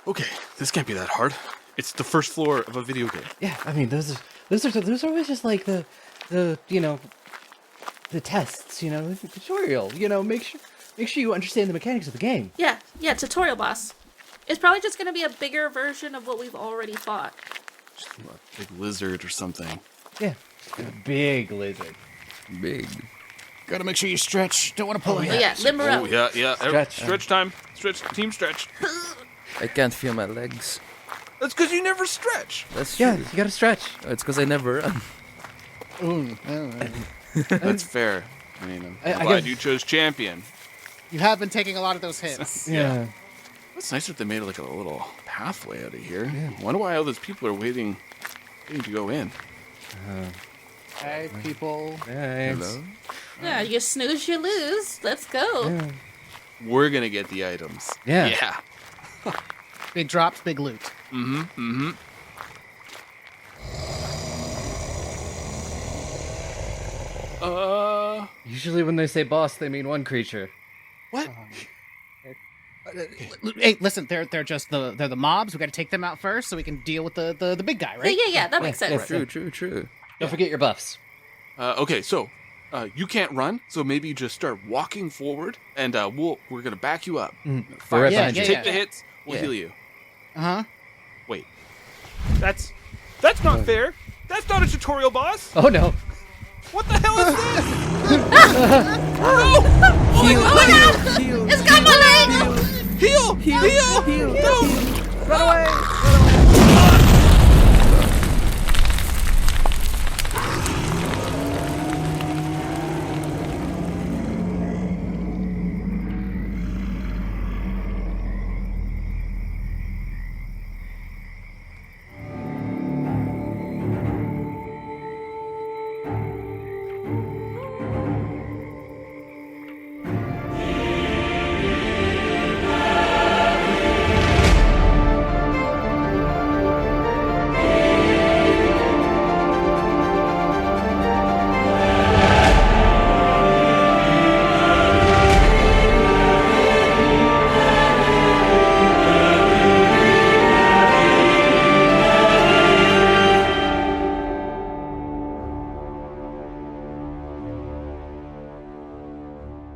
Okay, this can't be that hard. It's the first floor of a video game. Yeah, I mean those are always just like the tests, the tutorial. Make sure you understand the mechanics of the game. Yeah, tutorial boss. It's probably just gonna be a bigger version of what we've already fought. Just a big lizard or something. Yeah, a big lizard. Big. Gotta make sure you stretch. Don't want to pull Yeah, limber up. Oh, yeah. Stretch. Time. Team stretch. I can't feel my legs. That's because you never stretch. That's true. Yeah, you gotta stretch. It's because I never run. That's fair. I mean, I'm I glad guess- you chose champion. You have been taking a lot of those hits. Yeah. It's nice that they made like a little pathway out of here. Yeah. I wonder why all those people are waiting to go in. Hey, people. Hello? Yeah, you snooze, you lose. Let's go. Yeah. We're gonna get the items. Yeah. Big drops, big loot. Mm-hmm. Usually when they say boss, they mean one creature. What? Hey, listen, they're just they're the mobs. We got to take them out first so we can deal with the big guy, right? Yeah, that makes sense. True. Don't forget your buffs. Okay, so you can't run, so maybe you just start walking forward, and we're gonna back you up. We're right Yeah, behind you. Take the hits. We'll Yeah. heal you. Uh-huh. Wait. That's not fair. That's not a tutorial, boss. Oh no. What the hell is this? Heal! It's got my leg! Heal! No! Run away!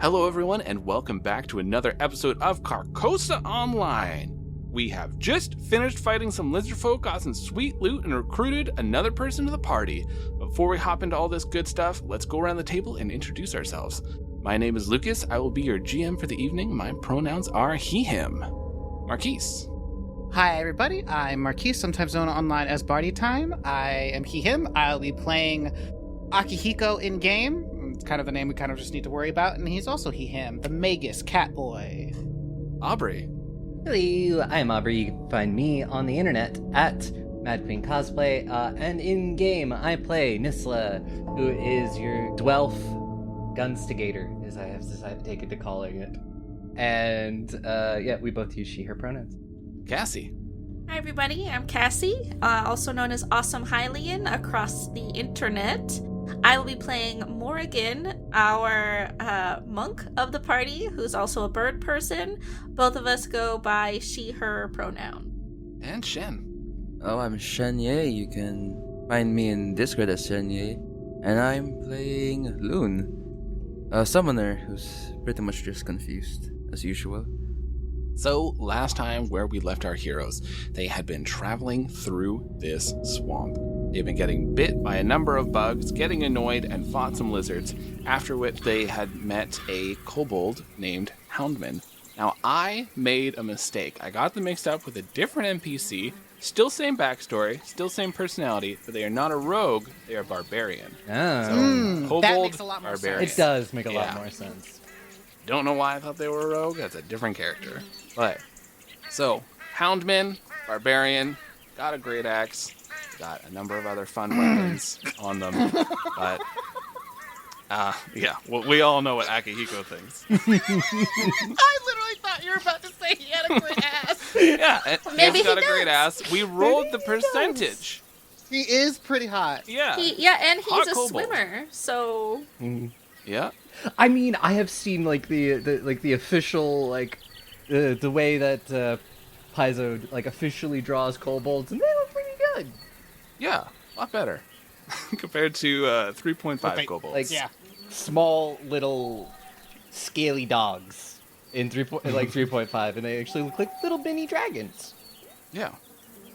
Hello, everyone, and welcome back to another episode of Carcosa Online. We have just finished fighting some lizardfolk, got some sweet loot, and recruited another person to the party. Before we hop into all this good stuff, let's go around the table and introduce ourselves. My name is Lucas. I will be your GM for the evening. My pronouns are he, him. Marquis. Hi, everybody. I'm Marquis, sometimes known online as Barty Time. I am he, him. I'll be playing Akihiko in-game. It's kind of a name we kind of just need to worry about. And he's also he, him, the Magus Catboy. Aubrey. Hello, I'm Aubrey. You can find me on the internet at Mad Queen Cosplay, and in game I play Nysla, who is your Dwelf Gunstigator, as I have taken to calling it. And we both use she/her pronouns. Cassie. Hi, everybody. I'm Cassie, also known as Awesome Hylian across the internet. I will be playing Morrigan, our monk of the party, who's also a bird person. Both of us go by she/her pronoun. And Shen. Oh, I'm Shen. You can find me in Discord as Shen. And I'm playing Lune, a summoner who's pretty much just confused, as usual. So, last time where we left our heroes, they had been traveling through this swamp. They've been getting bit by a number of bugs, getting annoyed, and fought some lizards, after which they had met a kobold named Houndman. Now, I made a mistake. I got them mixed up with a different NPC, still same backstory, still same personality, but they are not a rogue, they are barbarian. Oh. So, kobold, that makes a lot more barbarian. It does make a lot Yeah. more sense. Don't know why I thought they were a rogue. That's a different character. But, so, Houndman, Barbarian, got a great axe, got a number of other fun weapons on them. But, well, we all know what Akihiko thinks. I literally thought you were about to say he had a great ass. Yeah, and Maybe he's got he a great does. ass. We rolled the percentage. He is pretty hot. Yeah. And he's Hot a kobold. swimmer, so... Yeah. I mean, I have seen like the official the way that Paizo like officially draws kobolds, and they look pretty good. Yeah, a lot better compared to 3.5 kobolds. Like Yeah. small little scaly dogs in 3.5, and they actually look like little mini dragons. Yeah.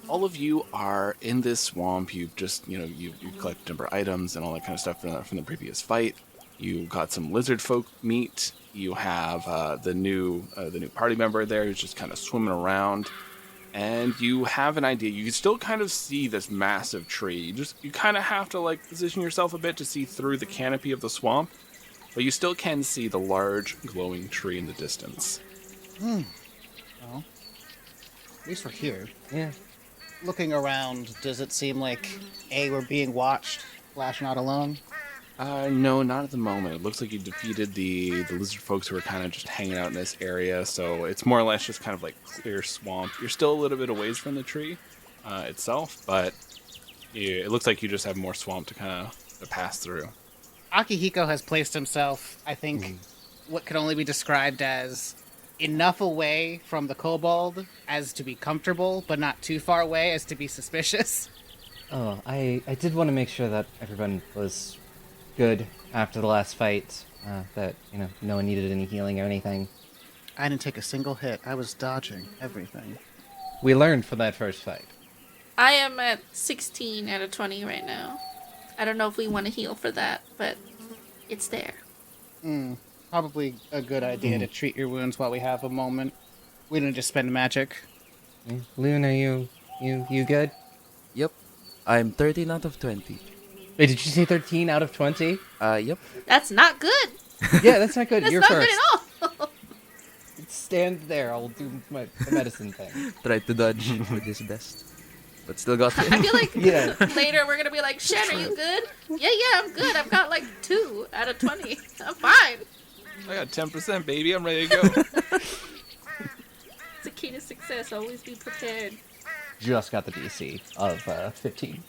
All of you are in this swamp. You've just, you collect number of items and all that kind of stuff from the previous fight. You got some lizardfolk meat. You have the new party member there who's just kind of swimming around. And you have an idea. You can still kind of see this massive tree. You kind of have to like position yourself a bit to see through the canopy of the swamp. But you still can see the large glowing tree in the distance. Well, at least we're here. Yeah. Looking around, does it seem like, A, we're being watched, Flash not alone? No, not at the moment. It looks like you defeated the lizard folks who were kind of just hanging out in this area, so it's more or less just kind of like clear swamp. You're still a little bit away from the tree itself, but it looks like you just have more swamp to kind of pass through. Akihiko has placed himself, I think, what could only be described as enough away from the kobold as to be comfortable, but not too far away as to be suspicious. Oh, I did want to make sure that everyone was good after the last fight, that, no one needed any healing or anything. I didn't take a single hit. I was dodging everything. We learned from that first fight. I am at 16 out of 20 right now. I don't know if we want to heal for that, but it's there. Probably a good idea to treat your wounds while we have a moment. We don't just spend magic. Lune, are you good? Yep. I'm 13 out of 20. Wait, did you say 13 out of 20? Yep. That's not good. Yeah, that's not good. That's You're not first. good at all. Stand there. I'll do the medicine thing. Tried to dodge with his best. But still got hit. I feel like Yeah. later we're going to be like, Shen, are you good? Yeah, I'm good. I've got like 2 out of 20. I'm fine. I got 10%, baby. I'm ready to go. It's a key to success. Always be prepared. Just got the DC of 15.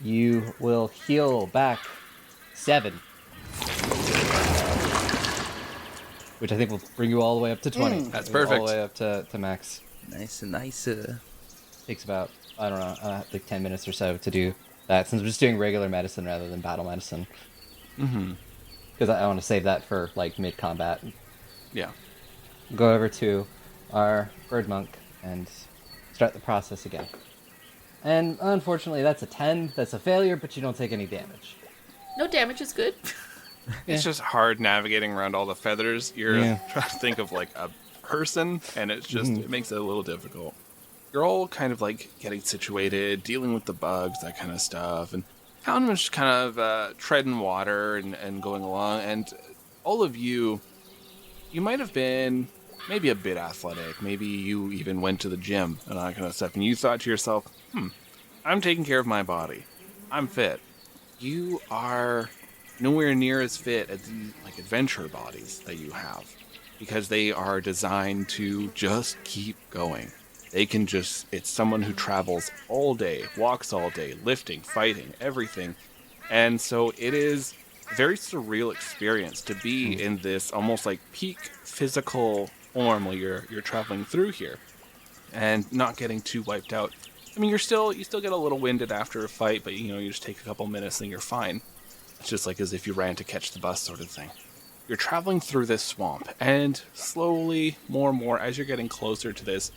You will heal back 7. Which I think will bring you all the way up to 20. That's Bring you perfect. All the way up to max. Nice. Takes about, I don't know, like 10 minutes or so to do that, since we're just doing regular medicine rather than battle medicine. Mm-hmm. Because I want to save that for, like, mid-combat. Yeah. Go over to our bird monk and start the process again. And unfortunately, that's a 10. That's a failure, but you don't take any damage. No damage is good. It's just hard navigating around all the feathers. You're Yeah. trying to think of like a person, and it's just it makes it a little difficult. You're all kind of like getting situated, dealing with the bugs, that kind of stuff, and Houndman's just kind of treading water and going along. And all of you might have been maybe a bit athletic. Maybe you even went to the gym and that kind of stuff, and you thought to yourself, I'm taking care of my body. I'm fit. You are nowhere near as fit as the like adventure bodies that you have, because they are designed to just keep going. They can just, it's someone who travels all day, walks all day, lifting, fighting, everything. And so it is a very surreal experience to be in this almost like peak physical form while you're traveling through here and not getting too wiped out. I mean, you still get a little winded after a fight, but you just take a couple minutes and you're fine. It's just like as if you ran to catch the bus sort of thing. You're traveling through this swamp, and slowly, more and more, as you're getting closer to this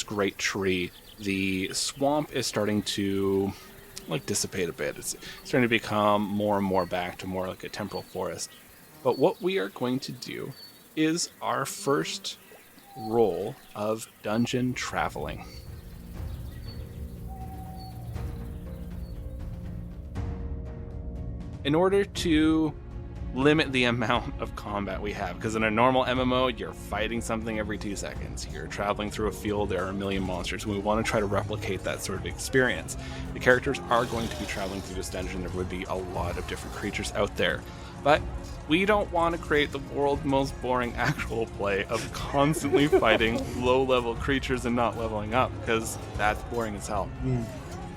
great tree, the swamp is starting to like dissipate a bit. It's starting to become more and more back to more like a temporal forest. But what we are going to do is our first roll of dungeon traveling. In order to limit the amount of combat we have, because in a normal MMO, you're fighting something every 2 seconds. You're traveling through a field, there are a million monsters, and we want to try to replicate that sort of experience. The characters are going to be traveling through this dungeon. There would be a lot of different creatures out there, but we don't want to create the world's most boring actual play of constantly fighting low-level creatures and not leveling up, because that's boring as hell.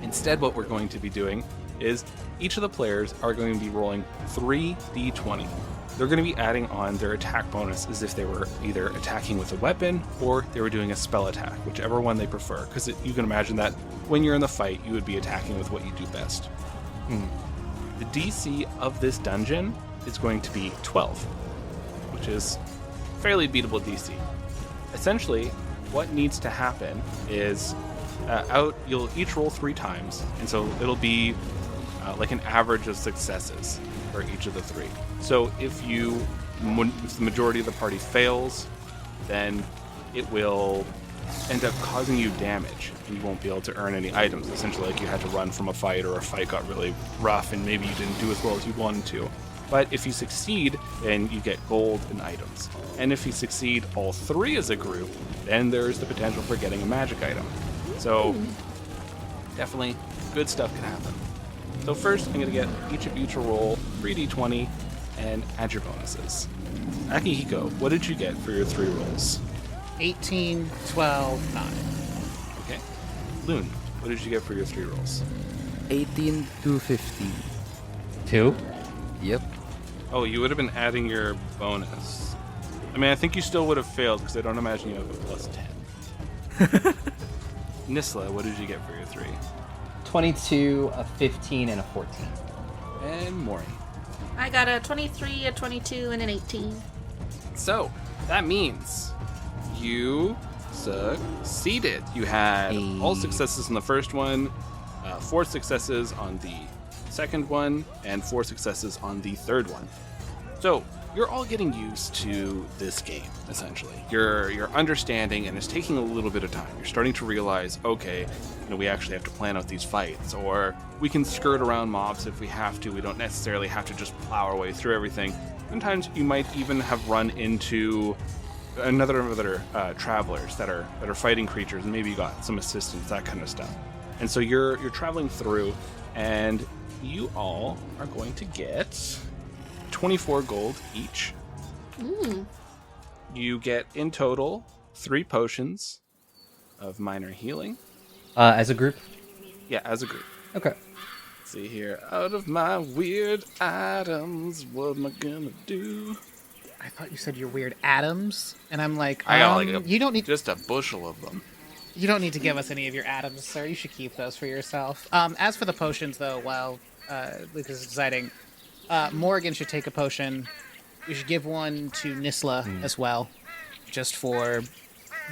Instead, what we're going to be doing is each of the players are going to be rolling 3d20. they're going to be adding on their attack bonus as if they were either attacking with a weapon or they were doing a spell attack, whichever one they prefer. Because you can imagine that when you're in the fight, you would be attacking with what you do best. The DC of this dungeon is going to be 12, which is fairly beatable DC. Essentially, what needs to happen is you'll each roll 3 times, and so it'll be like an average of successes for each of the 3. So if the majority of the party fails, then it will end up causing you damage, and you won't be able to earn any items. Essentially, like you had to run from a fight, or a fight got really rough, and maybe you didn't do as well as you wanted to. But if you succeed, then you get gold and items. And if you succeed all 3 as a group, then there's the potential for getting a magic item. So definitely good stuff can happen. So first, I'm going to get each of you to roll 3d20 and add your bonuses. Akihiko, what did you get for your 3 rolls? 18, 12, 9. Okay. Lune, what did you get for your 3 rolls? 18 to 15. 2. Yep. Oh, you would have been adding your bonus. I mean, I think you still would have failed because I don't imagine you have a plus 10. Nysla, what did you get for your 3? 22, a 15, and a 14. And Mori. I got a 23, a 22, and an 18. So, that means you succeeded. You had all successes on the first one, 4 successes on the second one, and 4 successes on the third one. So, you're all getting used to this game, essentially. You're understanding, and it's taking a little bit of time. You're starting to realize, okay, we actually have to plan out these fights, or we can skirt around mobs if we have to. We don't necessarily have to just plow our way through everything. Sometimes you might even have run into other travelers that are fighting creatures, and maybe you got some assistance, that kind of stuff. And so you're traveling through, and you all are going to get 24 gold each. You get in total 3 potions of minor healing. As a group? Yeah, as a group. Okay. Let's see here. Out of my weird items, what am I gonna do? I thought you said your weird atoms, and I'm like, I got you don't need just a bushel of them. You don't need to give us any of your atoms, sir. You should keep those for yourself. As for the potions, though, while Lucas is deciding, Morrigan should take a potion. We should give one to Nysla as well, just for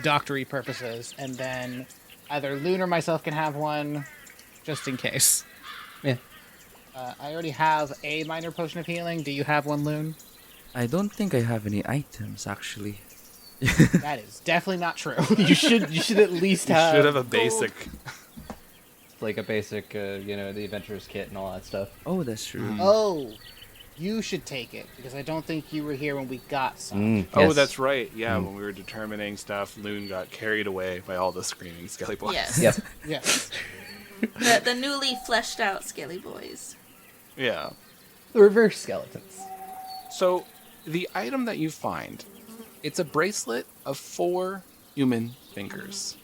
doctory purposes, and then either Lune or myself can have one, just in case. Yeah. I already have a minor potion of healing. Do you have one, Lune? I don't think I have any items, actually. That is definitely not true. You should at least have. You should have a basic. Like a basic, the adventurer's kit and all that stuff. Oh, that's true. Oh, you should take it, because I don't think you were here when we got some. Oh, Yes. that's right. Yeah, when we were determining stuff, Lune got carried away by all the screaming skelly boys. Yes. Yep. Yes. The newly fleshed out scaly boys. Yeah. The reverse skeletons. So, the item that you find, it's a bracelet of 4 human fingers.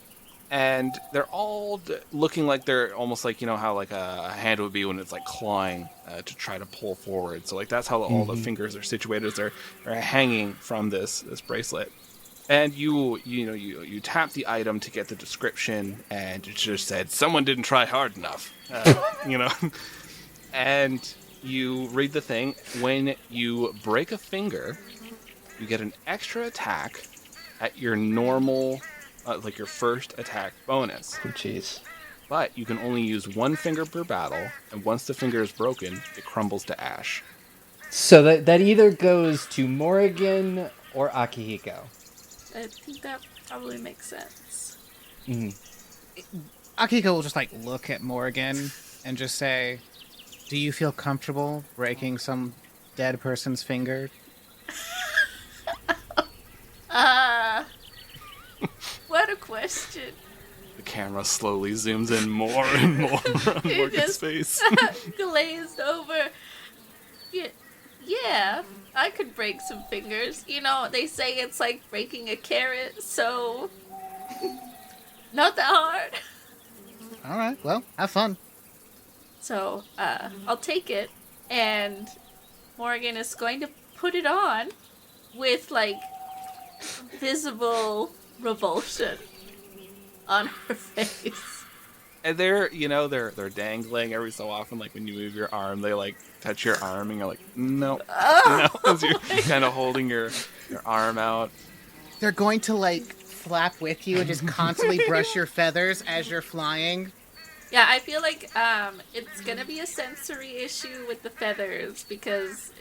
And they're all looking like they're almost like, how like a hand would be when it's like clawing to try to pull forward. So like that's how all the fingers are situated, as they're hanging from this bracelet. And you tap the item to get the description, and it just said, someone didn't try hard enough, And you read the thing. When you break a finger, you get an extra attack at your normal, like your first attack bonus. Oh, jeez. But you can only use 1 finger per battle, and once the finger is broken, it crumbles to ash. So that either goes to Morrigan or Akihiko. I think that probably makes sense. Akihiko will just look at Morrigan and just say, "Do you feel comfortable breaking some dead person's finger?" What a question. The camera slowly zooms in more and more on Morgan's face. Glazed over. Yeah, I could break some fingers. They say it's like breaking a carrot, so not that hard. All right, well, have fun. So, I'll take it, and Morrigan is going to put it on with, like, visible revulsion on her face. And they're dangling every so often, like when you move your arm, they like touch your arm and you're like, no, Oh, as you're kind of holding your arm out. They're going to, like, flap with you and just constantly brush your feathers as you're flying. Yeah, I feel like it's gonna be a sensory issue with the feathers because,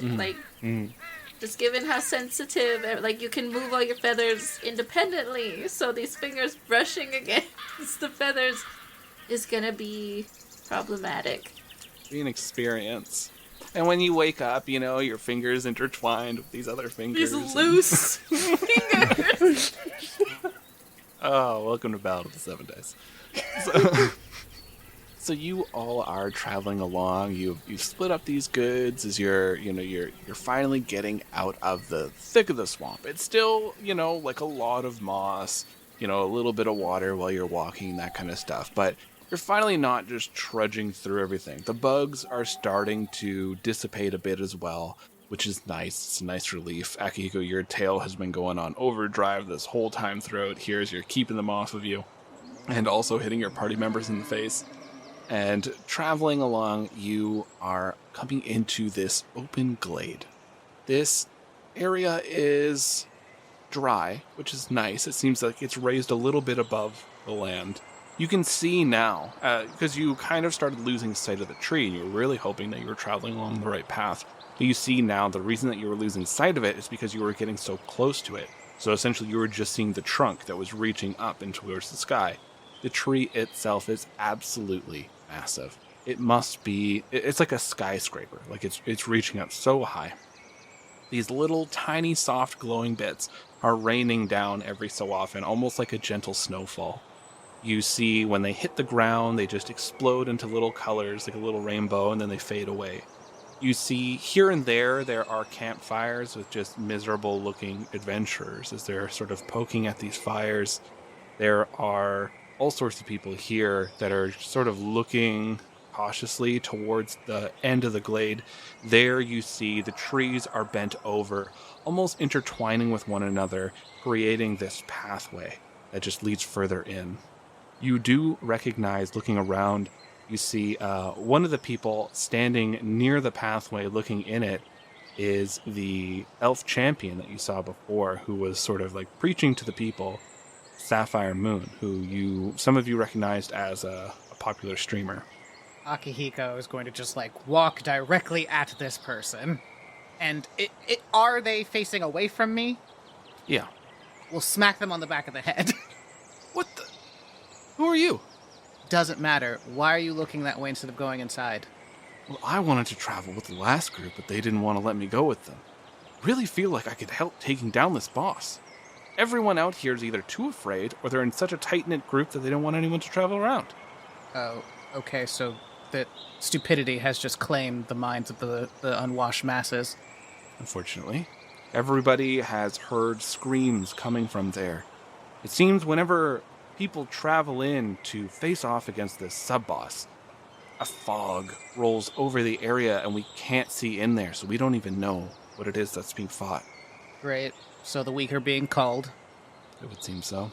just given how sensitive, like, you can move all your feathers independently, so these fingers brushing against the feathers is gonna be problematic. Be an experience. And when you wake up, your fingers intertwined with these other fingers. These loose fingers. Oh, welcome to Ballad of the 7 Days. So you all are traveling along. You've split up these goods as you're finally getting out of the thick of the swamp. It's still, like a lot of moss, a little bit of water while you're walking, that kind of stuff. But you're finally not just trudging through everything. The bugs are starting to dissipate a bit as well, which is nice. It's a nice relief. Akihiko, your tail has been going on overdrive this whole time throughout here as you're keeping them off of you and also hitting your party members in the face. And traveling along, you are coming into this open glade. This area is dry, which is nice. It seems like it's raised a little bit above the land. You can see now, because you kind of started losing sight of the tree, and you were really hoping that you were traveling along the right path. But you see now the reason that you were losing sight of it is because you were getting so close to it. So essentially you were just seeing the trunk that was reaching up and towards the sky. The tree itself is absolutely massive. It's like a skyscraper. Like it's reaching up so high. These little tiny soft glowing bits are raining down every so often, almost like a gentle snowfall. You see when they hit the ground, they just explode into little colors, like a little rainbow, and then they fade away. You see here and there are campfires with just miserable looking adventurers as they're sort of poking at these fires. There are all sorts of people here that are sort of looking cautiously towards the end of the glade. There you see the trees are bent over, almost intertwining with one another, creating this pathway that just leads further in. You do recognize, looking around, you see one of the people standing near the pathway looking in it is the elf champion that you saw before, who was sort of like preaching to the people, Sapphire Moon, who some of you recognized as a popular streamer. Akihiko is going to just, like, walk directly at this person. And are they facing away from me? Yeah. We'll smack them on the back of the head. What the? Who are you? Doesn't matter. Why are you looking that way instead of going inside? Well, I wanted to travel with the last group, but they didn't want to let me go with them. Really feel like I could help taking down this boss. Everyone out here is either too afraid, or they're in such a tight-knit group that they don't want anyone to travel around. Oh, okay, so that stupidity has just claimed the minds of the unwashed masses. Unfortunately, everybody has heard screams coming from there. It seems whenever people travel in to face off against this sub-boss, a fog rolls over the area and we can't see in there, so we don't even know what it is that's being fought. Great. So the weak are being culled. It would seem so.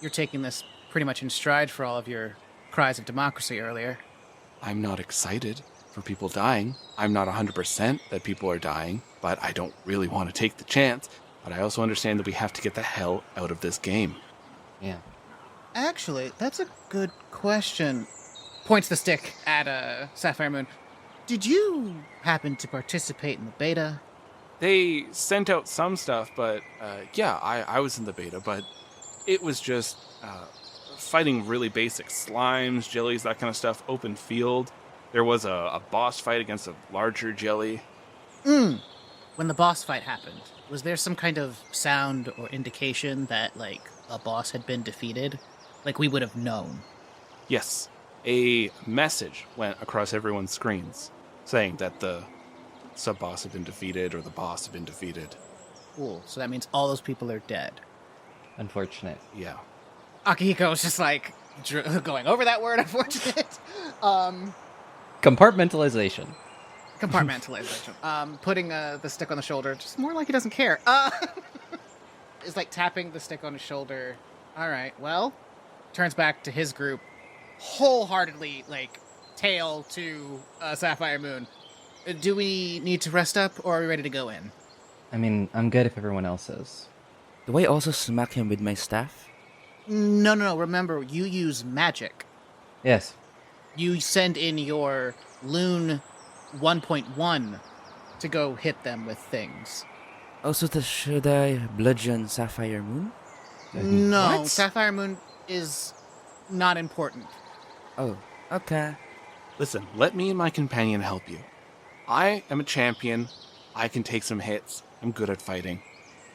You're taking this pretty much in stride for all of your cries of democracy earlier. I'm not excited for people dying. I'm not 100% that people are dying, but I don't really want to take the chance. But I also understand that we have to get the hell out of this game. Yeah. Actually, that's a good question. Points the stick at Sapphire Moon. Did you happen to participate in the beta? They sent out some stuff, but yeah, I was in the beta, but it was just fighting really basic slimes, jellies, that kind of stuff, open field. There was a boss fight against a larger jelly. When the boss fight happened, was there some kind of sound or indication that, like, a boss had been defeated? Like, we would have known? Yes, a message went across everyone's screens saying that the sub-boss had been defeated or the boss had been defeated. Cool, so that means all those people are dead. Unfortunate. Yeah. Akihiko was just, like, going over that word, unfortunate. Compartmentalization. Compartmentalization. Putting the stick on the shoulder, just more like he doesn't care. Is like tapping the stick on his shoulder. All right, well, turns back to his group, wholeheartedly, like, tail to Sapphire Moon. Do we need to rest up, or are we ready to go in? I mean, I'm good if everyone else is. Do I also smack him with my staff? No. Remember, you use magic. Yes. You send in your Lune 1.1 to go hit them with things. Also, should I bludgeon Sapphire Moon? No, What? Sapphire Moon is not important. Oh, okay. Listen, let me and my companion help you. I am a champion. I can take some hits. I'm good at fighting.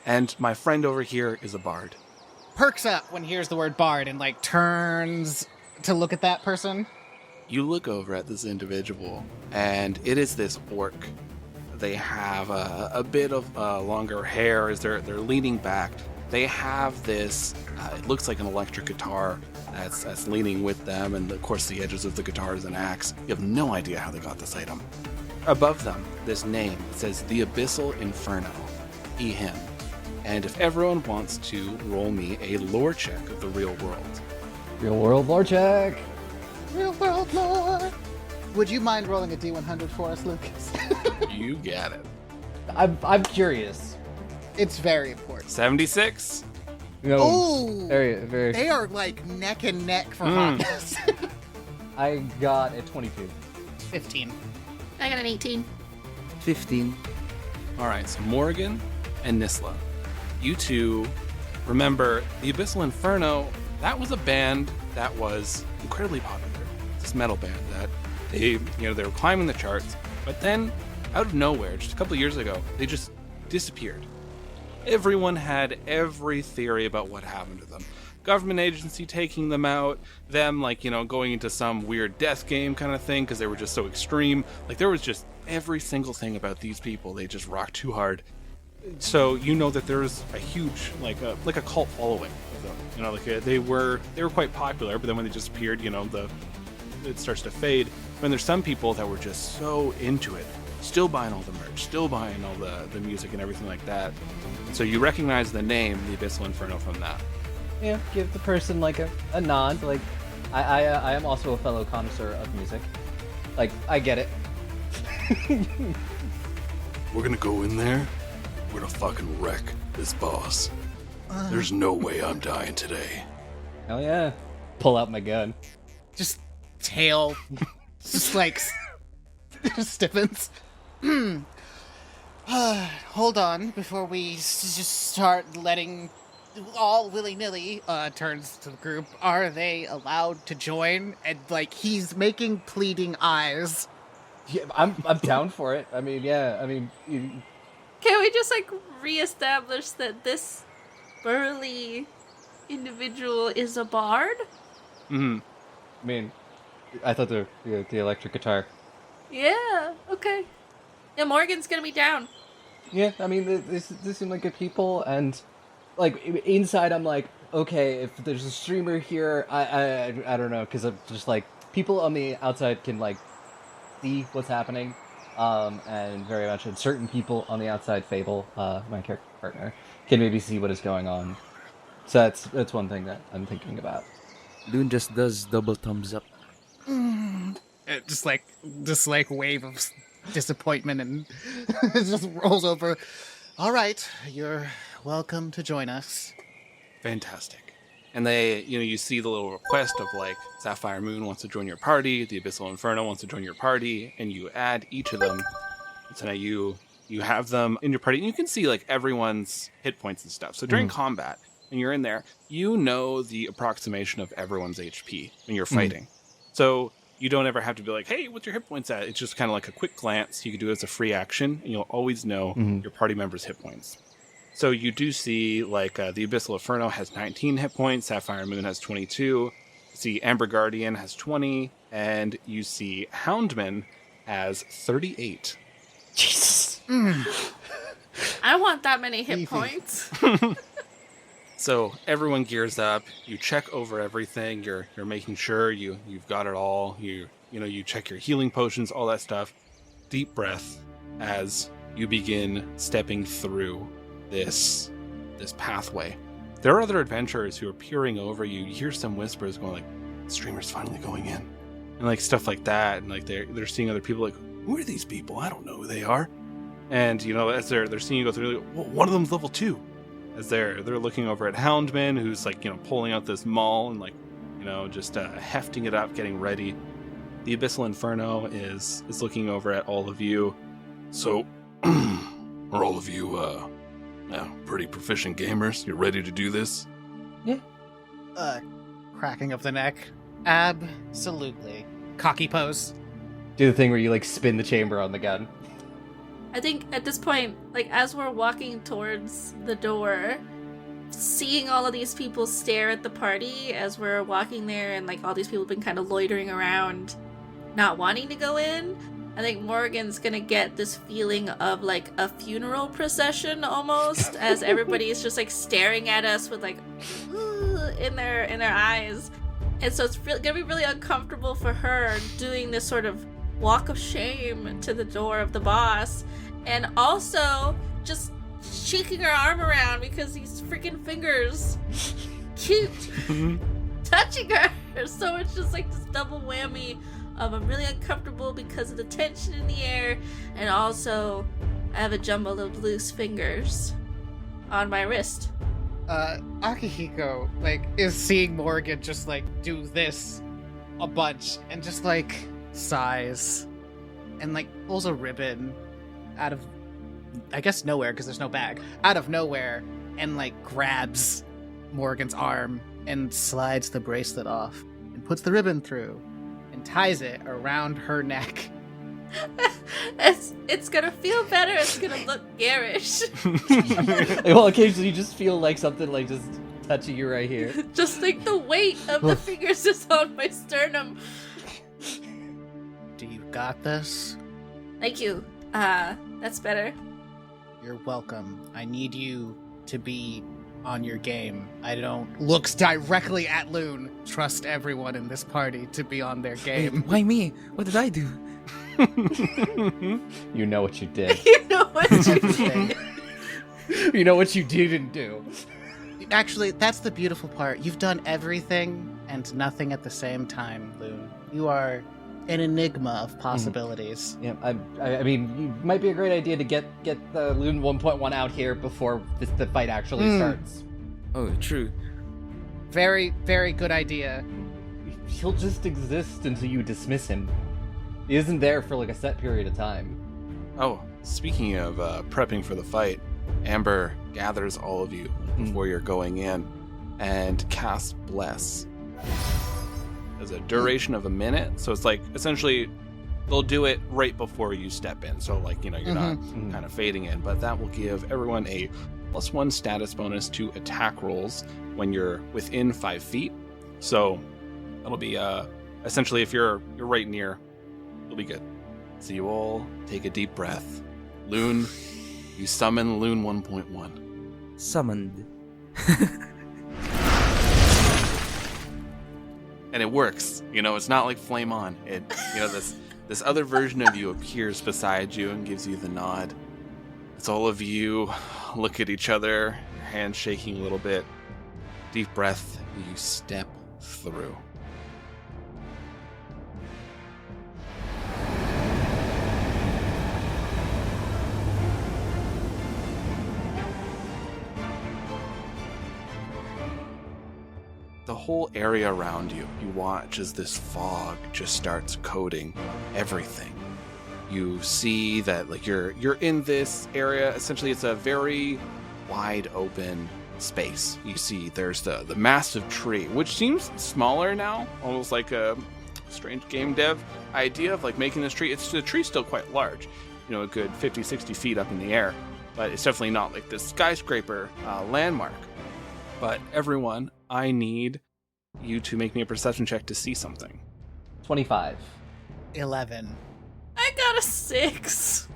And my friend over here is a bard. Perks up when he hears the word bard and, like, turns to look at that person. You look over at this individual, and it is this orc. They have a bit of longer hair as they're leaning back. They have this, it looks like an electric guitar that's leaning with them, and of course the edges of the guitar is an axe. You have no idea how they got this item. Above them, this name says the Abyssal Inferno, he, him. And if everyone wants to roll me a lore check of the real world. Real world lore check. Real world lore. Would you mind rolling a D100 for us, Lucas? You got it. I'm curious. It's very important. 76. No, Oh, very. they are like neck and neck for hotness. I got a 22. 15. I got an 18. 15. All right, so Morrigan and Nysla, you two remember the Abyssal Inferno. That was a band that was incredibly popular. This metal band that they were climbing the charts, but then out of nowhere, just a couple of years ago, they just disappeared. Everyone had every theory about what happened to them. Government agency taking them out, them going into some weird death game kind of thing because they were just so extreme. Like there was just every single thing about these people. They just rocked too hard. So you know that there's a huge like a cult following of them. They were quite popular, but then when they disappeared, it starts to fade. And there's some people that were just so into it, still buying all the merch, still buying all the music and everything like that. So you recognize the name, the Abyssal Inferno, from that. Yeah, give the person like a nod. Like, I am also a fellow connoisseur of music. Like, I get it. We're gonna go in there. We're gonna fucking wreck this boss. There's no way I'm dying today. Hell yeah. Pull out my gun. Just tail, just like stiffens. Hold on, before we just start letting all willy-nilly, turns to the group. Are they allowed to join? And like he's making pleading eyes. Yeah, I'm down for it. I mean, yeah. I mean, Can we just reestablish that this burly individual is a bard? Mm-hmm. I mean, I thought the electric guitar. Yeah, okay. Yeah, Morgan's gonna be down. Yeah, I mean, this seem like good people, and like inside, I'm like, okay, if there's a streamer here, I don't know, because I'm just like people on the outside can like see what's happening, and very much, and certain people on the outside, Fable, my character partner, can maybe see what is going on. So that's one thing that I'm thinking about. Lune just does double thumbs up. It just like wave of disappointment and it just rolls over. All right, you're welcome to join us. Fantastic. And they, you see the little request of Sapphire Moon wants to join your party, the Abyssal Inferno wants to join your party, and you add each of them. So now you have them in your party, and you can see everyone's hit points and stuff. So during combat, when you're in there, you know the approximation of everyone's HP when you're fighting. So you don't ever have to be like, hey, what's your hit points at? It's just kind of like a quick glance. You can do it as a free action, and you'll always know your party member's hit points. So you do see, the Abyssal Inferno has 19 hit points, Sapphire Moon has 22, you see Amber Guardian has 20, and you see Houndman has 38. Jesus. I want that many hit points. So everyone gears up. You check over everything. You're making sure you've got it all. You check your healing potions, all that stuff. deep breath as you begin stepping through this pathway. There are other adventurers who are peering over you. You hear some whispers going like, "Streamer's finally going in," and like stuff like that. And like they're seeing other people like, "Who are these people? I don't know who they are." And as they're seeing you go through, like, well, one of them's level 2. As they're looking over at Houndman, who's like pulling out this maul and like just hefting it up, getting ready. The Abyssal Inferno is looking over at all of you. So, are all of you pretty proficient gamers? You ready to do this? Yeah. Cracking of the neck. Absolutely. Cocky pose. Do the thing where you like spin the chamber on the gun. I think at this point, like as we're walking towards the door, seeing all of these people stare at the party as we're walking there, and like all these people have been kind of loitering around, not wanting to go in, I think Morrigan's gonna get this feeling of like a funeral procession almost, as everybody is just like staring at us with like in their eyes, and so it's gonna be really uncomfortable for her doing this sort of walk of shame to the door of the boss, and also just shaking her arm around because these freaking fingers keep touching her. So it's just like this double whammy of I'm really uncomfortable because of the tension in the air, and also I have a jumble of loose fingers on my wrist. Akihiko, like, is seeing Morrigan just, like, do this a bunch, and just, like, sighs, and, like, pulls a ribbon out of, I guess nowhere, because there's no bag, out of nowhere, and, like, grabs Morrigan's arm, and slides the bracelet off, and puts the ribbon through, and ties it around her neck. It's gonna feel better. It's gonna look garish. Well, occasionally you just feel like something like just touching you right here. Just like the weight of the fingers is on my sternum. Do you got this? Thank you. That's better. You're welcome. I need you to be on your game. Looks directly at Lune. Trust everyone in this party to be on their game. Wait, why me? What did I do? You know what you did. You know what you did. You know what you didn't do. Actually, that's the beautiful part. You've done everything and nothing at the same time, Lune. You are an enigma of possibilities. Yeah, I mean, it might be a great idea to get the Lune 1.1 out here before the fight actually starts. Oh, true. Very, very good idea. He'll just exist until you dismiss him. He isn't there for like a set period of time. Oh, speaking of prepping for the fight, Amber gathers all of you before you're going in and casts Bless. There's a duration of a minute, so it's like essentially they'll do it right before you step in. So like, you're not kind of fading in, but that will give everyone a +1 status bonus to attack rolls when you're within 5 feet. So that'll be essentially if you're right near, it'll be good. So you all take a deep breath. Lune, you summon Lune 1.1. Summoned. And it works. It's not like Flame On. It this other version of you appears beside you and gives you the nod. It's all of you look at each other, your hands shaking a little bit. Deep breath, you step through. The whole area around you, you watch as this fog just starts coating everything. You see that like you're in this area. Essentially, it's a very wide open space. You see there's the massive tree, which seems smaller now, almost like a strange game dev idea of like making this tree. The tree's still quite large, a good 50, 60 feet up in the air, but it's definitely not like this skyscraper landmark. But everyone, I need you to make me a perception check to see something. 25. 11. I got a 6.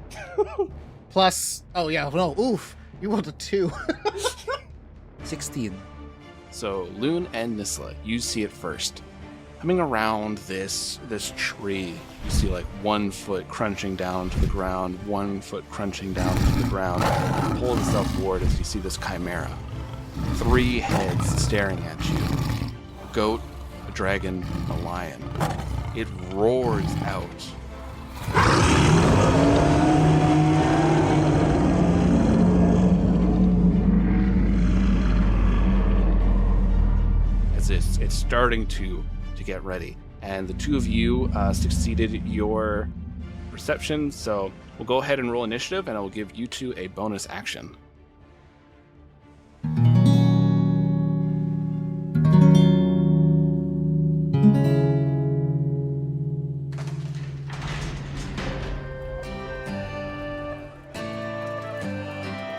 Plus, oh yeah, no, oof. You rolled a 2. 16. So Lune and Nysla, you see it first. coming around this tree, you see like 1 foot crunching down to the ground, 1 foot crunching down to the ground. It pulls itself forward as you see this chimera. 3 heads staring at you. A goat, a dragon, a lion. It roars out. As it's starting to get ready. And the 2 of you succeeded your perception, so we'll go ahead and roll initiative, and I will give you 2 a bonus action.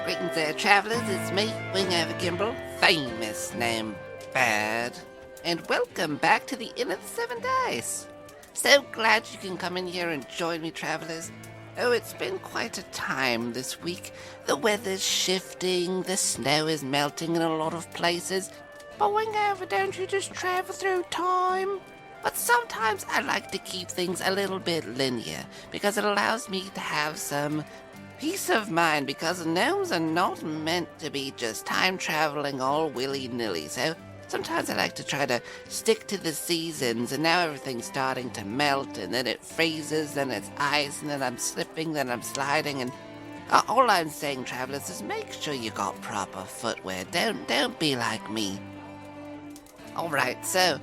Greetings there, travelers. It's me, Wingover Gimbal, famous name Bad, and welcome back to the Inn of the 7 Dice. So glad you can come in here and join me, travelers. Oh, it's been quite a time this week. The weather's shifting, the snow is melting in a lot of places. But Wingover, don't you just travel through time? But sometimes I like to keep things a little bit linear, because it allows me to have some peace of mind, because gnomes are not meant to be just time traveling all willy-nilly. So sometimes I like to try to stick to the seasons, and now everything's starting to melt, and then it freezes, then it's ice, and then I'm slipping, then I'm sliding, and all I'm saying, travelers, is make sure you got proper footwear. Don't be like me. Alright, so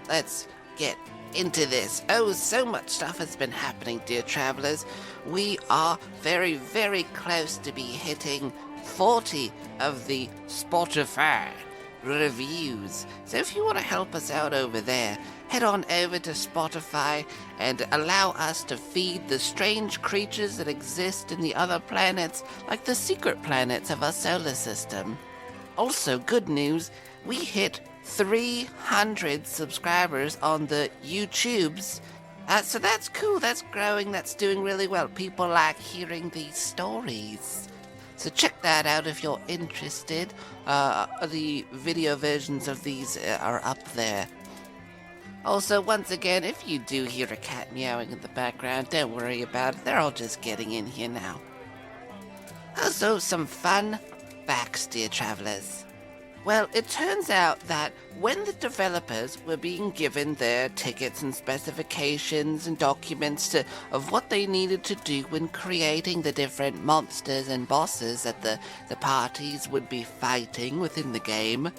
let's get into this. Oh, so much stuff has been happening, dear travelers. We are very, very close to be hitting 40 of the Spotify reviews. So if you want to help us out over there, head on over to Spotify and allow us to feed the strange creatures that exist in the other planets, like the secret planets of our solar system. Also, good news, we hit 300 subscribers on the YouTubes. So that's cool, that's growing, that's doing really well. People like hearing these stories. So check that out if you're interested. The video versions of these are up there. Also, once again, if you do hear a cat meowing in the background, don't worry about it. They're all just getting in here now. Also, some fun facts, dear travelers. Well, it turns out that when the developers were being given their tickets and specifications and documents of what they needed to do when creating the different monsters and bosses that the parties would be fighting within the game,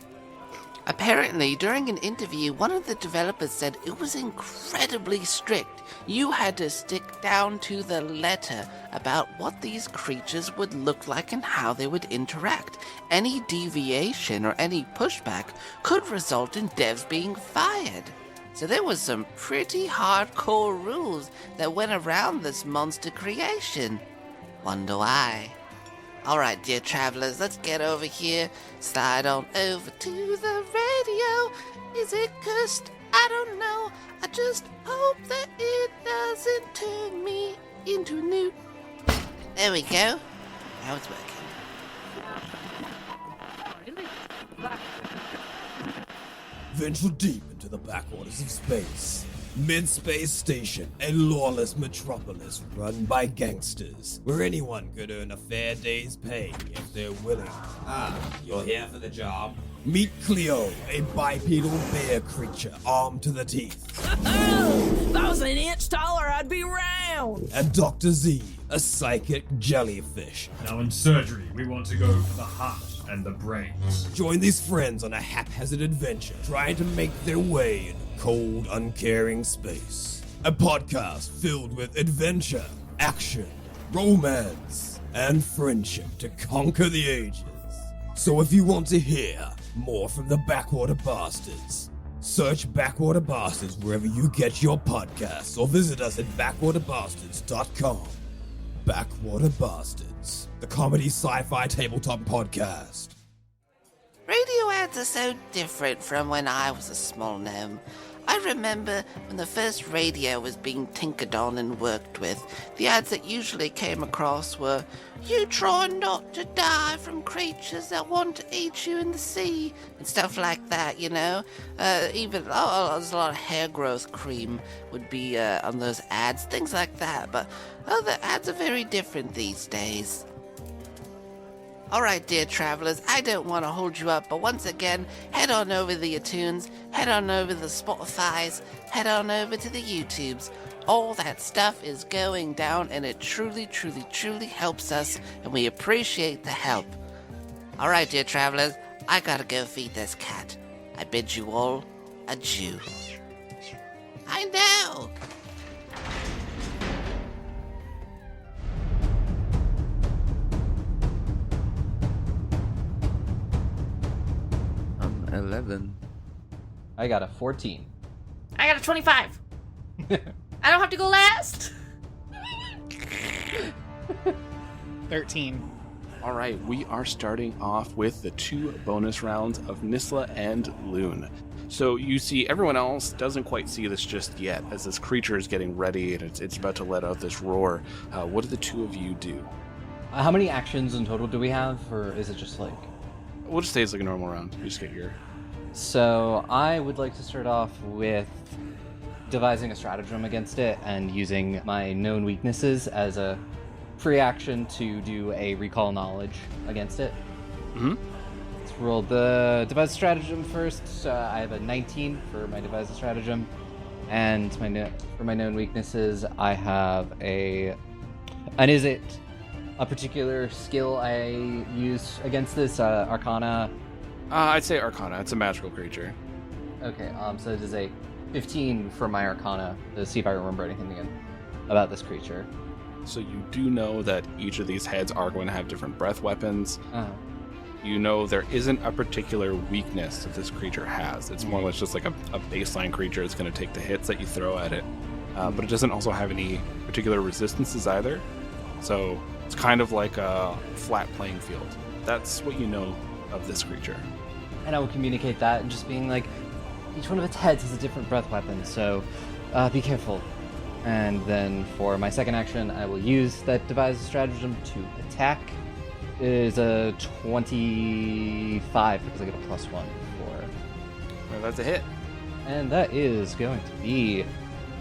apparently during an interview, one of the developers said it was incredibly strict. You had to stick down to the letter about what these creatures would look like and how they would interact. Any deviation or any pushback could result in devs being fired. So there was some pretty hardcore rules that went around this monster creation. Wonder why? Alright, dear travelers, let's get over here, slide on over to the radio. Is it cursed? I don't know. I just hope that it doesn't turn me into a newt. There we go. Now it's working. Venture deep into the backwaters of space. Mid-space station, a lawless metropolis run by gangsters, where anyone could earn a fair day's pay if they're willing. Ah, you're here for the job? Meet Cleo, a bipedal bear creature armed to the teeth. Oh, if I was an inch taller, I'd be round. And Dr. Z, a psychic jellyfish. Now in surgery, we want to go for the heart and the brains. Join these friends on a haphazard adventure, trying to make their way in cold, uncaring space. A podcast filled with adventure, action, romance, and friendship to conquer the ages. So if you want to hear more from the Backwater Bastards, search Backwater Bastards wherever you get your podcasts, or visit us at backwaterbastards.com. Backwater Bastards, the comedy sci-fi tabletop podcast. Radio ads are so different from when I was a small gnome. I remember when the first radio was being tinkered on and worked with, the ads that usually came across were, "You try not to die from creatures that want to eat you in the sea," and stuff like that, you know? There's a lot of hair growth cream would be on those ads, things like that, but the ads are very different these days. Alright, dear travelers, I don't want to hold you up, but once again, head on over to the iTunes, head on over to the Spotifys, head on over to the YouTubes. All that stuff is going down, and it truly, truly, truly helps us, and we appreciate the help. Alright, dear travelers, I gotta go feed this cat. I bid you all adieu. I know! I'm 11. I got a 14. I got a 25. I don't have to go last. 13. All right, we are starting off with the 2 bonus rounds of Nysla and Lune. So you see, everyone else doesn't quite see this just yet, as this creature is getting ready and it's about to let out this roar. What do the 2 of you do? How many actions in total do we have, or is it just like... We'll just say it's like a normal round. You just get your... So I would like to start off with devising a stratagem against it and using my known weaknesses as a free action to do a recall knowledge against it. Mm-hmm. Let's roll the devise a stratagem first. I have a 19 for my devise a stratagem, and for my known weaknesses, I have a... And is it a particular skill I use against this? Arcana? I'd say Arcana. It's a magical creature. Okay, so it is a 15 for my Arcana to see if I remember anything about this creature. So you do know that each of these heads are going to have different breath weapons. You know there isn't a particular weakness that this creature has. It's more or less just like a baseline creature that's going to take the hits that you throw at it. But it doesn't also have any particular resistances either. So it's kind of like a flat playing field. That's what you know of this creature. And I will communicate that, and just being like, each one of its heads has a different breath weapon, so be careful. And then for my second action, I will use that devise a stratagem to attack. It is a 25 because I get a +1 for... Well, that's a hit. And that is going to be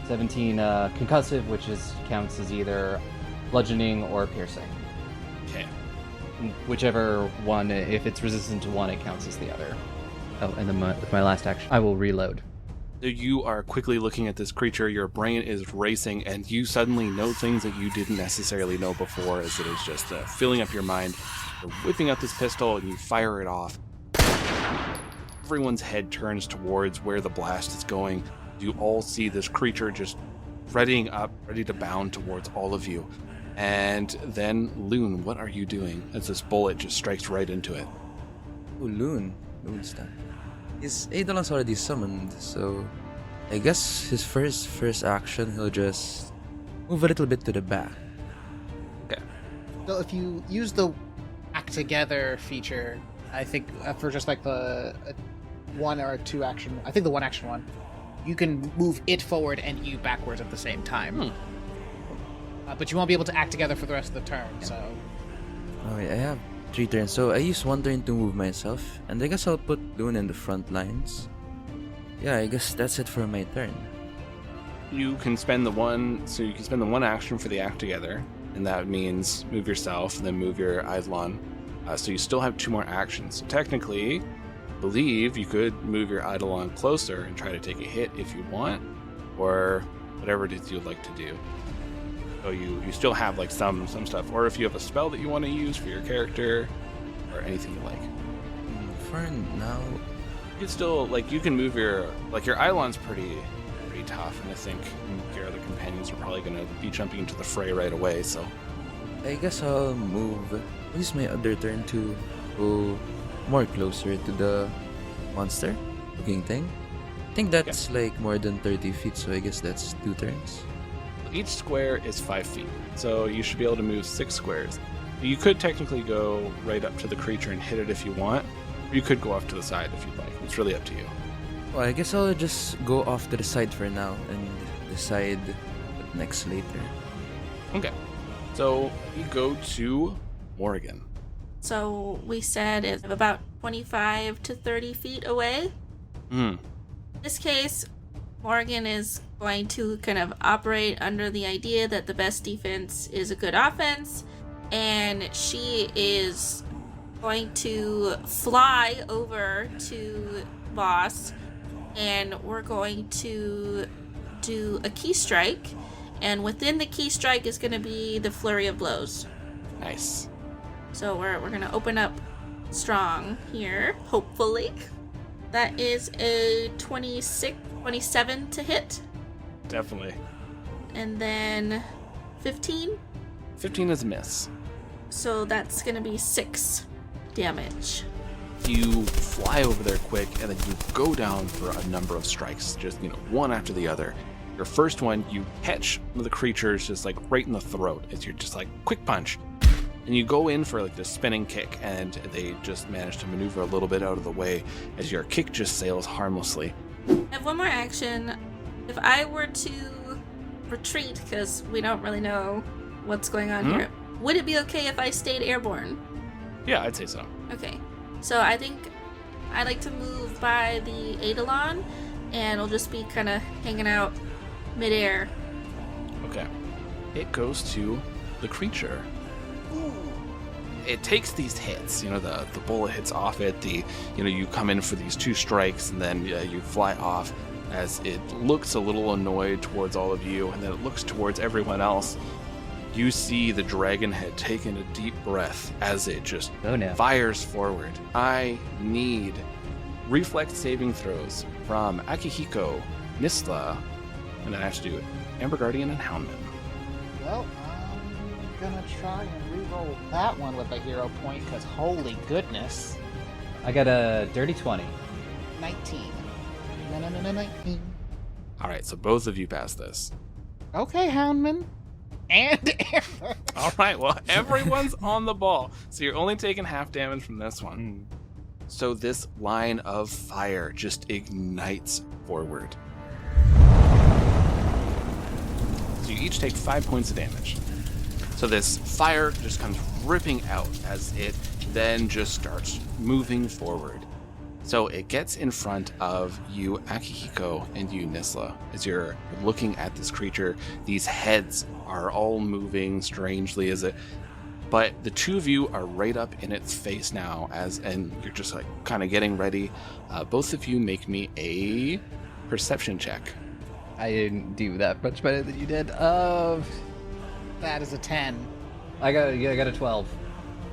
17 concussive, which counts as either bludgeoning or piercing. Okay. Whichever one, if it's resistant to one, it counts as the other. Oh, and then with my last action, I will reload. You are quickly looking at this creature, your brain is racing, and you suddenly know things that you didn't necessarily know before, as it is just filling up your mind. You're whipping out this pistol, and you fire it off. Everyone's head turns towards where the blast is going. You all see this creature just readying up, ready to bound towards all of you. And then, Lune, what are you doing as this bullet just strikes right into it? Oh, Lune's time. His Eidolon's already summoned, so I guess his first action, he'll just move a little bit to the back. Okay. So if you use the act together feature, I think for just like the 1 or 2 action, I think the 1 action one, you can move it forward and you backwards at the same time. But you won't be able to act together for the rest of the turn, so... Oh, I have 3 turns, so I use 1 turn to move myself, and I guess I'll put Lune in the front lines. Yeah, I guess that's it for my turn. You can spend the 1 action for the act together, and that means move yourself and then move your Eidolon. So you still have 2 more actions. So technically, I believe you could move your Eidolon closer and try to take a hit if you want, or whatever it is you'd like to do. So you still have like some stuff, or if you have a spell that you want to use for your character, or anything you like. For now, you can still you can move your Eidolon's pretty tough, and I think your other companions are probably going to be jumping into the fray right away. So I guess I'll use my other turn to go more closer to the monster looking thing. I think that's like more than 30 feet, so I guess that's 2 turns. Each square is 5 feet, so you should be able to move 6 squares. You could technically go right up to the creature and hit it if you want, or you could go off to the side if you'd like. It's really up to you. Well, I guess I'll just go off to the side for now and decide what next later. Okay. So we go to Morrigan. So we said it's about 25 to 30 feet away. In this case, Morrigan is going to kind of operate under the idea that the best defense is a good offense, and she is going to fly over to boss, and we're going to do a key strike, and within the key strike is going to be the flurry of blows. Nice. So we're going to open up strong here, hopefully. That is a 27 to hit. Definitely. And then 15. 15 is a miss. So that's going to be 6 damage. You fly over there quick, and then you go down for a number of strikes, just, one after the other. Your first one, you catch one of the creatures just like right in the throat as you're just like, quick punch. And you go in for like this spinning kick, and they just manage to maneuver a little bit out of the way as your kick just sails harmlessly. I have one more action. If I were to retreat, because we don't really know what's going on here, would it be okay if I stayed airborne? Yeah, I'd say so. Okay. So I think I'd like to move by the Eidolon, and I'll just be kind of hanging out midair. Okay. It goes to the creature. It takes these hits, the bullet hits off it, you come in for these 2 strikes, and then you fly off as it looks a little annoyed towards all of you, and then it looks towards everyone else. You see the dragon head taking a deep breath as it just fires forward. I need reflex saving throws from Akihiko, Nysla, and then I have to do Amber Guardian and Houndman. Well, I'm gonna try and re-roll that one with a hero point, because holy goodness. I got a dirty 20. 19. 19. Alright, so both of you pass this. Okay, Houndman. And Amber. Alright, well, everyone's on the ball, so you're only taking half damage from this one. So this line of fire just ignites forward. So you each take 5 points of damage. So this fire just comes ripping out as it then just starts moving forward. So it gets in front of you, Akihiko, and you, Nysla. As you're looking at this creature, these heads are all moving strangely but the 2 of you are right up in its face now, and you're just like kind of getting ready. Both of you make me a perception check. I didn't do that much better than you did. That is a 10. I got a 12.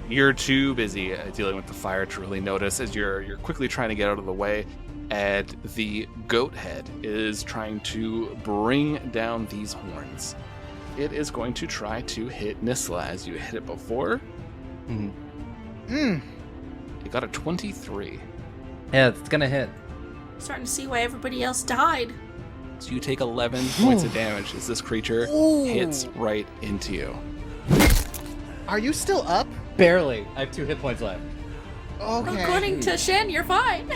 You're too busy dealing with the fire to really notice as you're quickly trying to get out of the way, and the goat head is trying to bring down these horns. It is going to try to hit Nysla as you hit it before. It got a 23. Yeah, it's gonna hit. I'm starting to see why everybody else died. So you take 11 points of damage as this creature hits right into you. Are you still up? Barely. I have 2 hit points left. Okay. According to Shen, you're fine.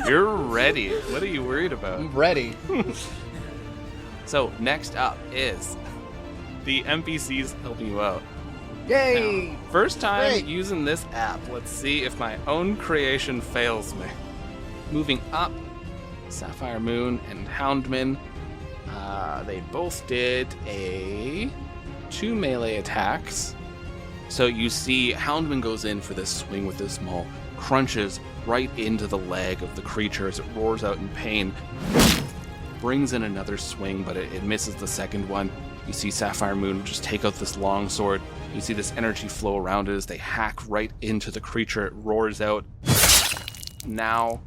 You're ready. What are you worried about? I'm ready. So next up is the NPCs helping you out. Yay! Now, first time Great. using this app. Let's see if my own creation fails me. Moving up, Sapphire Moon and Houndman. They both did 2 melee attacks. So you see Houndman goes in for this swing with this maul, crunches right into the leg of the creature as it roars out in pain. Brings in another swing, but it misses the second one. You see Sapphire Moon just take out this long sword. You see this energy flow around it as they hack right into the creature. It roars out. Now,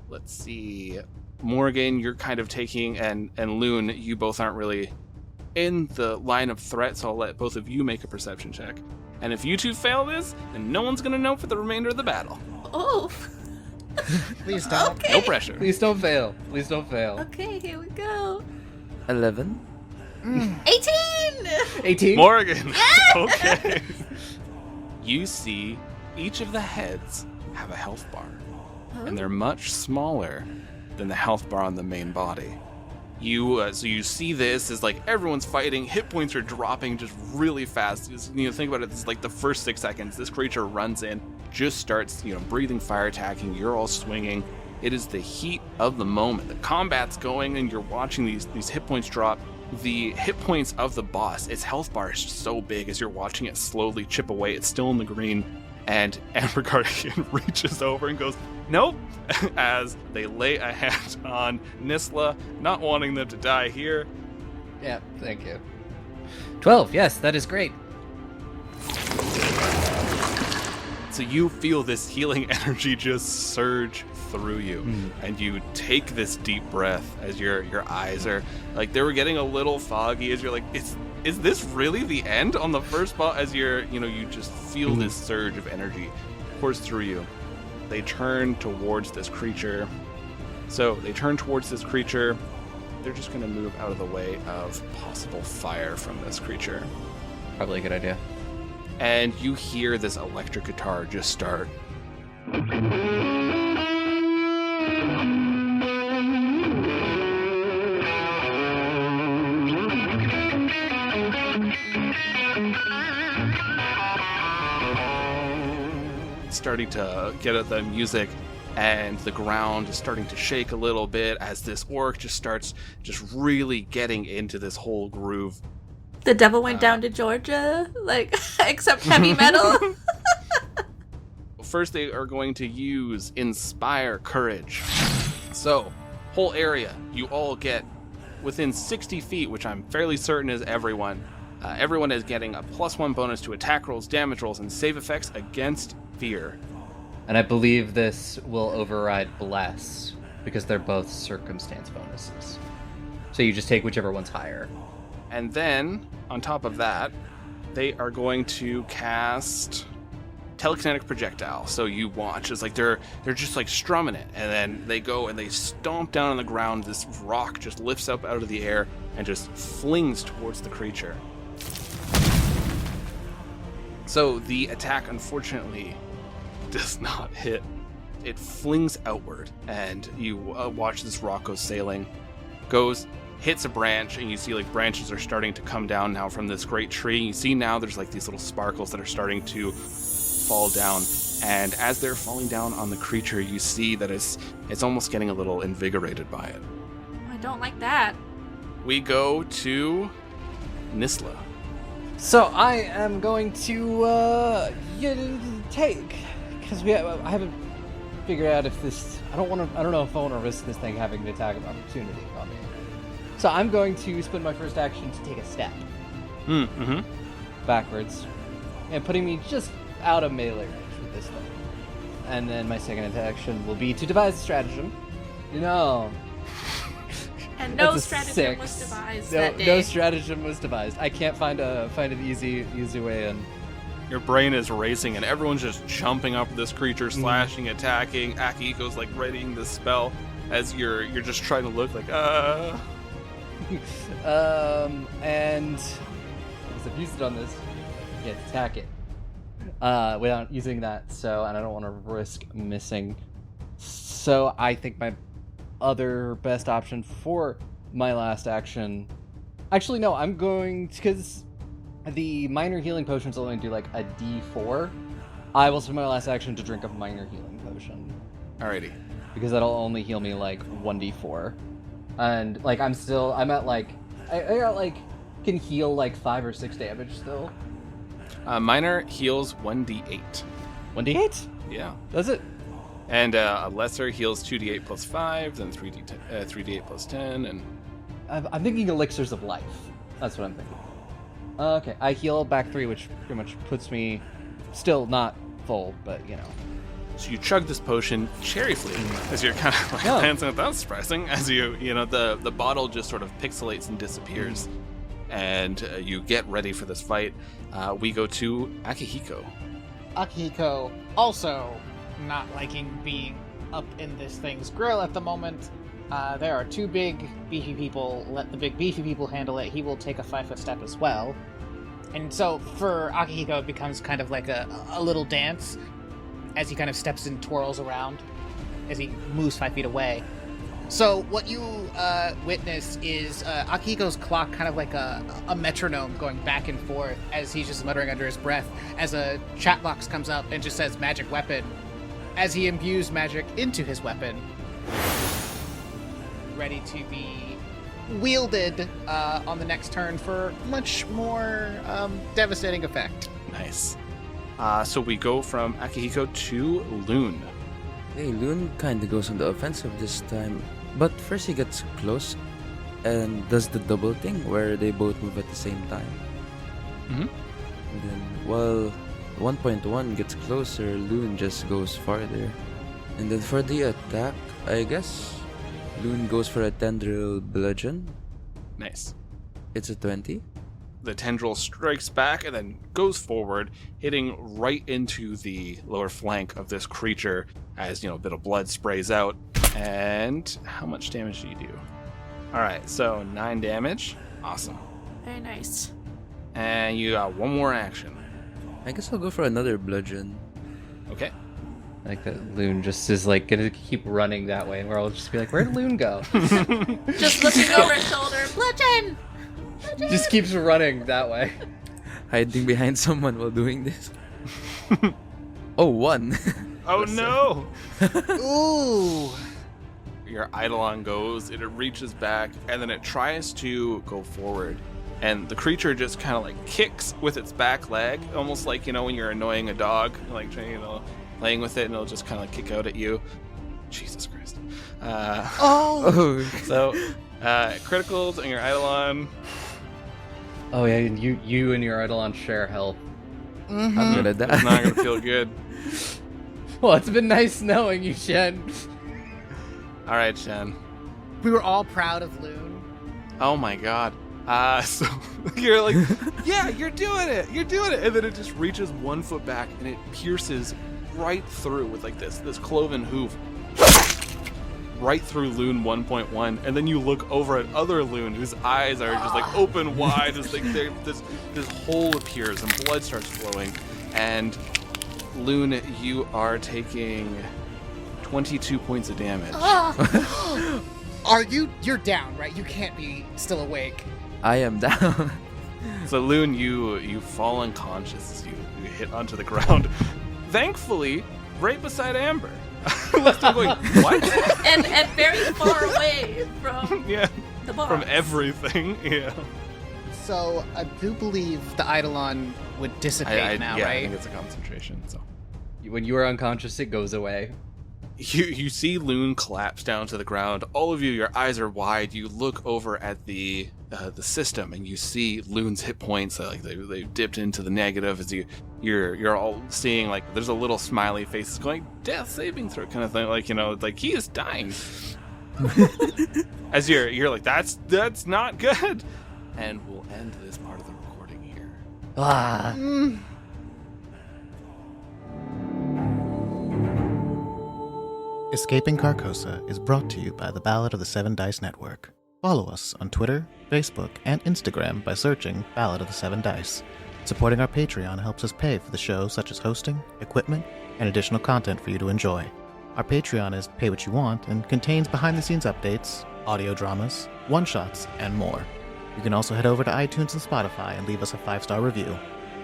let's see. Morrigan, you're kind of taking, and Lune, you both aren't really in the line of threat, so I'll let both of you make a perception check. And if you 2 fail this, then no one's going to know for the remainder of the battle. Oh. Please don't. Okay. No pressure. Please don't fail. Please don't fail. Okay, here we go. 11. 18! 18? Morrigan. Okay. You see each of the heads have a health bar. and they're much smaller than the health bar on the main body. So you see this as like everyone's fighting, hit points are dropping just really fast. Think about it, it's like the first 6 seconds, this creature runs in, just starts, breathing fire attacking, you're all swinging. It is the heat of the moment. The combat's going and you're watching these hit points drop. The hit points of the boss, its health bar is so big as you're watching it slowly chip away. It's still in the green, and Amber Guardian reaches over and goes, nope, as they lay a hand on Nysla, not wanting them to die here. Yeah, thank you. 12, yes, that is great. So you feel this healing energy just surge through you, and you take this deep breath as your eyes are like they were getting a little foggy as you're like, is this really the end on the first spot? As you're you just feel this surge of energy course through you. They turn towards this creature. So they turn towards this creature. They're just going to move out of the way of possible fire from this creature. Probably a good idea. And you hear this electric guitar just start. Starting to get at the music, and the ground is starting to shake a little bit as this orc just starts really getting into this whole groove. The devil went down to Georgia, except heavy metal. First, they are going to use Inspire Courage. So, whole area, you all get within 60 feet, which I'm fairly certain is everyone. Everyone is getting a +1 bonus to attack rolls, damage rolls, and save effects against fear. And I believe this will override Bless, because they're both circumstance bonuses. So you just take whichever one's higher. And then, on top of that, they are going to cast Telekinetic Projectile. So you watch, it's like they're just like strumming it, and then they go and they stomp down on the ground. This rock just lifts up out of the air and just flings towards the creature. So the attack, unfortunately, does not hit. It flings outward, and you watch this rock go sailing, hits a branch, and you see like branches are starting to come down now from this great tree. You see now there's like these little sparkles that are starting to fall down, and as they're falling down on the creature, you see that it's almost getting a little invigorated by it. I don't like that. We go to Nysla. So I am going to take, because I haven't figured out if this. I don't know if I want to risk this thing having an attack of opportunity on me. So I'm going to spend my first action to take a step backwards, and putting me just out of melee range with this thing. And then my second action will be to devise a stratagem. And no stratagem was devised that day. No stratagem was devised. I can't find an easy way in. Your brain is racing, and everyone's just jumping up this creature, slashing, attacking. Akihiko's like readying this spell as you're just trying to look like and because I've used it on this, you can't attack it without using that. So, and I don't want to risk missing. So I think my other best option for my last action. Actually, no, I'm going to, because the minor healing potions only do like a D4. I will spend my last action to drink a minor healing potion. Alrighty. Because that'll only heal me like 1d4. And like I'm at like I got like can heal like 5 or 6 damage still. Minor heals 1d8. 1d8? Yeah. Does it? And a lesser heals 2d8 plus 5, then 3d8 plus 10, and I'm thinking elixirs of life. That's what I'm thinking. Okay, I heal back 3, which pretty much puts me still not full, but So you chug this potion, cherry flea, as you're kind of like dancing with that, surprising, as the bottle just sort of pixelates and disappears, and you get ready for this fight. We go to Akihiko. Akihiko also not liking being up in this thing's grill at the moment. There are 2 big beefy people. Let the big beefy people handle it. He will take a 5-foot step as well. And so for Akihiko, it becomes kind of like a little dance as he kind of steps and twirls around. as he moves 5 feet away. So what you witness is Akihiko's clock kind of like a metronome going back and forth as he's just muttering under his breath as a chat box comes up and just says magic weapon as he imbues magic into his weapon, ready to be wielded on the next turn for much more devastating effect. Nice. So we go from Akihiko to Lune. Hey, Lune kind of goes on the offensive this time, but first he gets close and does the double thing where they both move at the same time. Mm-hmm. And then while 1.1 gets closer, Lune just goes farther. And then for the attack, I guess Lune goes for a tendril bludgeon. Nice. It's a 20. The tendril strikes back and then goes forward, hitting right into the lower flank of this creature as, a bit of blood sprays out. And how much damage do you do? All right, so 9 damage. Awesome. Very nice. And you got one more action. I guess I'll go for another bludgeon. Okay. Like that Lune just is like gonna keep running that way, and we're all just be like, where did Lune go? Just looking over his shoulder. Bludgeon! Just keeps running that way. Hiding behind someone while doing this. Oh, 1. Oh no! Ooh! Your Eidolon goes, it reaches back, and then it tries to go forward. And the creature just kind of like kicks with its back leg, almost like, when you're annoying a dog, like, playing with it, and it'll just kind of kick out at you. Jesus Christ. So, criticals and your Eidolon. Oh yeah, and you and your Eidolon share health. Mm-hmm. I'm gonna die. It's not going to feel good. Well, it's been nice knowing you, Shen. All right, Shen. We were all proud of Lune. Oh my god. So you're like, yeah, you're doing it. And then it just reaches 1 foot back and it pierces right through with like this cloven hoof. Right through Lune 1.1, and then you look over at other Lune whose eyes are just like open wide as like this hole appears and blood starts flowing. And Lune, you are taking 22 points of damage. You're down, right? You can't be still awake. I am down. So Lune, you fall unconscious as you hit onto the ground. Thankfully, right beside Amber. We're still going, what? and very far away from the boss. From everything, yeah. So I do believe the Eidolon would dissipate now, yeah, right? I think it's a concentration. So When you are unconscious, it goes away. you see Lune collapse down to the ground. All of you, your eyes are wide. You look over at the system, and you see Lune's hit points. Like they dipped into the negative. As you're all seeing, like, there's a little smiley face going, death saving throw kind of thing. Like, like he is dying. As you're like, that's not good. And we'll end this part of the recording here. Escaping Carcosa is brought to you by the Ballad of the 7 Dice Network. Follow us on Twitter, Facebook, and Instagram by searching Ballad of the 7 Dice. Supporting our Patreon helps us pay for the show, such as hosting, equipment, and additional content for you to enjoy. Our Patreon is pay what you want and contains behind-the-scenes updates, audio dramas, one-shots, and more. You can also head over to iTunes and Spotify and leave us a 5-star review.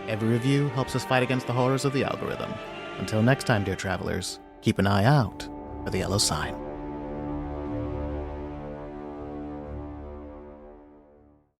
Every review helps us fight against the horrors of the algorithm. Until next time, dear travelers, keep an eye out for the yellow sign.